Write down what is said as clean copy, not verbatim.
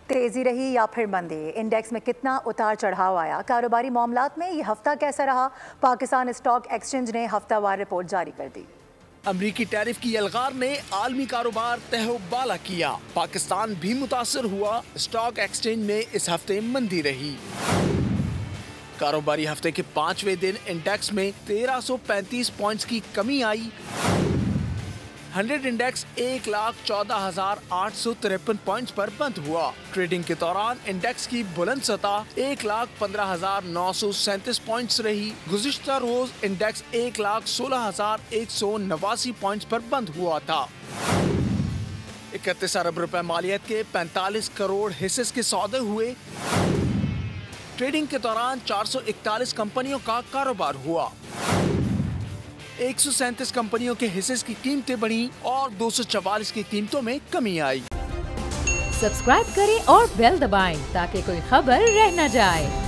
तेजी रही या फिर मंदी, इंडेक्स में कितना उतार चढ़ाव आया, कारोबारी मामलात में ये हफ्ता कैसा रहा। पाकिस्तान स्टॉक एक्सचेंज ने हफ्तावार रिपोर्ट जारी कर दी। अमरीकी टैरिफ की यलगार ने आलमी कारोबार तहबाला किया, पाकिस्तान भी मुतासर हुआ। स्टॉक एक्सचेंज में इस हफ्ते मंदी रही। कारोबारी हफ्ते के 5वें दिन इंडेक्स में 1335 पॉइंट्स की कमी आई। 100 इंडेक्स 1,14,853 पॉइंट्स पर बंद हुआ। ट्रेडिंग के दौरान इंडेक्स की बुलंद सतह 1,15,937 पॉइंट्स रही। गुज़िश्ता रोज इंडेक्स 1,16,189 पॉइंट्स पर बंद हुआ था। 31 अरब रुपए मालियत के 45 करोड़ हिस्से के सौदे हुए। ट्रेडिंग के दौरान 441 कंपनियों का कारोबार हुआ। 137 कंपनियों के हिस्से की कीमतें बढ़ी और 244 की कीमतों में कमी आई। सब्सक्राइब करें और बेल दबाएं ताकि कोई खबर रह न जाए।